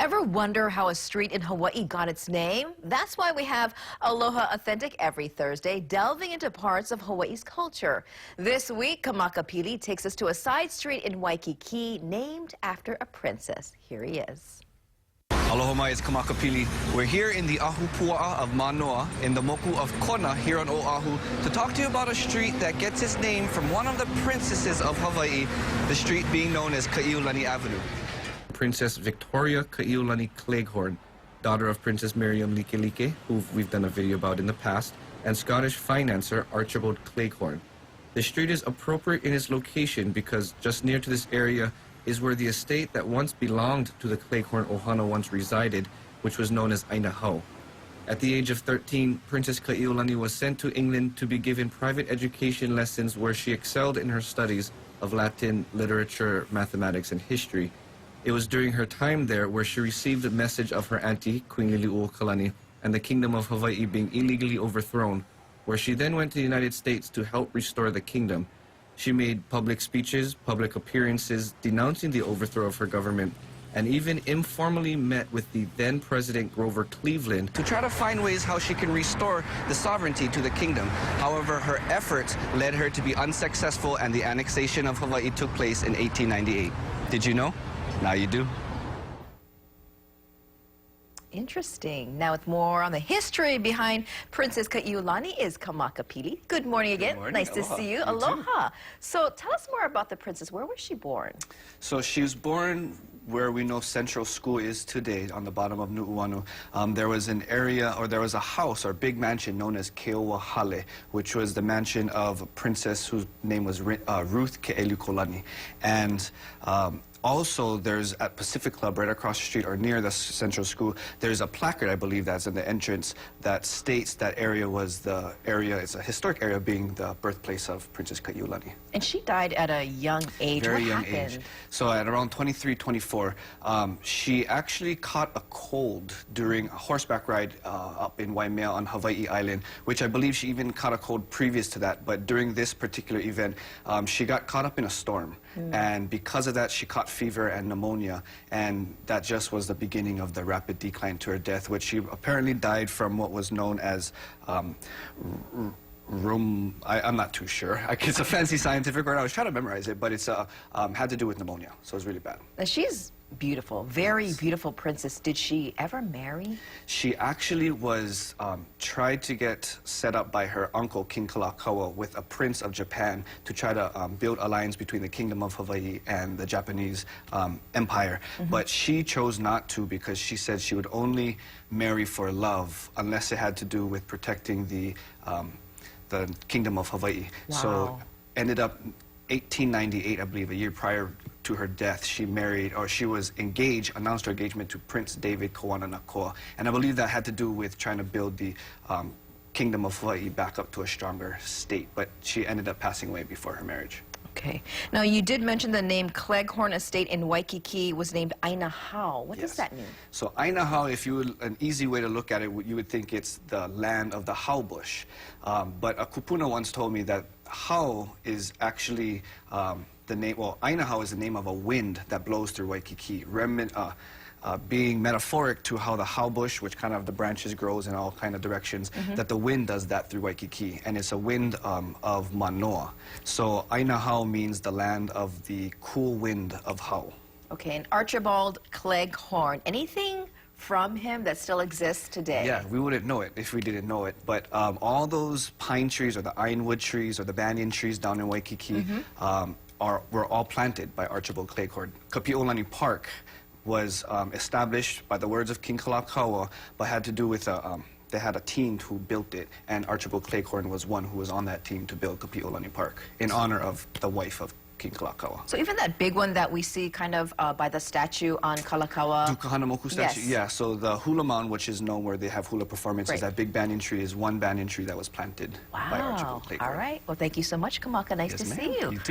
Ever wonder how a street in Hawaii got its name? That's why we have Aloha Authentic every Thursday, delving into parts of Hawaii's culture. This week, Kamakapili takes us to a side street in Waikiki named after a princess. Here he is. Aloha mai, it's Kamakapili. We're here in the Ahupua'a of Manoa, in the Moku of Kona here on Oahu, to talk to you about a street that gets its name from one of the princesses of Hawaii, the street being known as Kaiulani Avenue. Princess Victoria Kaiulani Cleghorn, daughter of Princess Miriam Likelike, who we've done a video about in the past, and Scottish financier Archibald Cleghorn. The street is appropriate in its location because just near to this area is where the estate that once belonged to the Cleghorn Ohana once resided, which was known as Aina Hau. At the age of 13, Princess Kaiulani was sent to England to be given private education lessons where she excelled in her studies of Latin, literature, mathematics, and history. It was during her time there where she received a message of her auntie, Queen Liliuokalani, and the Kingdom of Hawaii being illegally overthrown, where she then went to the United States to help restore the kingdom. She made public speeches, public appearances, denouncing the overthrow of her government, and even informally met with the then President Grover Cleveland to try to find ways how she can restore the sovereignty to the kingdom. However, her efforts led her to be unsuccessful, and the annexation of Hawaii took place in 1898. Did you know? Now you do. Interesting. Now with more on the history behind Princess Kaiulani is Kamakapili. Good morning again. Good morning. Nice to Aloha. see you. You Aloha. So tell us more about the princess. Where was she born? So she was born where we know Central School is today, on the bottom of Nu'uanu. There was an area, or there was a house or big mansion known as Keoahale, which was the mansion of a princess whose name was Ruth Ke'elukolani. And also, there's at Pacific Club, right across the street, or near the Central School, there's a placard, I believe, that's in the entrance that states that area was the area, it's a historic area, being the birthplace of Princess Kaiulani. And she died at a young age. Very what young happened? age. So at around 23, 24, she actually caught a cold during a horseback ride up in Waimea on Hawaii Island, which I believe she even caught a cold previous to that. But during this particular event, she got caught up in a storm. And because of that, she caught fever and pneumonia, and that just was the beginning of the rapid decline to her death, which she apparently died from what was known as I'm not too sure. It's a fancy scientific word. I was trying to memorize it, but it's had to do with pneumonia, so it was really bad. Now, she's beautiful, very beautiful princess. Did she ever marry? She actually was tried to get set up by her uncle, King Kalakaua, with a prince of Japan to try to build alliance between the Kingdom of Hawaii and the Japanese Empire. But she chose not to because she said she would only marry for love unless it had to do with protecting the Kingdom of Hawaii. Wow. So ended up 1898, I believe, a year prior to her death, she married, or she was engaged, announced her engagement to Prince David Koana-Nakoa. And I believe that had to do with trying to build the Kingdom of Hawaii back up to a stronger state. But she ended up passing away before her marriage. Okay. Now, you did mention the name Cleghorn Estate in Waikiki was named Aina Hau. What does that mean? So Aina Hau, if you would, an easy way to look at it, you would think it's the land of the hau bush. But a kupuna once told me that hau is actually the name, well, Aina Hau is the name of a wind that blows through Waikiki, being metaphoric to how the hau bush, which kind of the branches grows in all kind of directions, that the wind does that through Waikiki, and it's a wind of Manoa. So Aina Hau means the land of the cool wind of Hau. Okay, and Archibald Cleghorn, anything from him that still exists today? Yeah, we wouldn't know it if we didn't know it, but all those pine trees or the ironwood trees or the banyan trees down in Waikiki were all planted by Archibald Cleghorn. Kapi'olani Park was established by the words of King Kalakaua, but had to do with they had a team who built it, and Archibald Cleghorn was one who was on that team to build Kapi'olani Park in honor of the wife of King Kalakaua. So even that big one that we see kind of by the statue on Kalakaua. Dukahanamoku statue, yes. Yeah, so the hula mound, which is known where they have hula performances, Right. that big banyan tree is one banyan tree that was planted by Archibald Cleghorn. All right. Well, thank you so much, Kamaka. Nice Yes, to ma'am. see you. You too.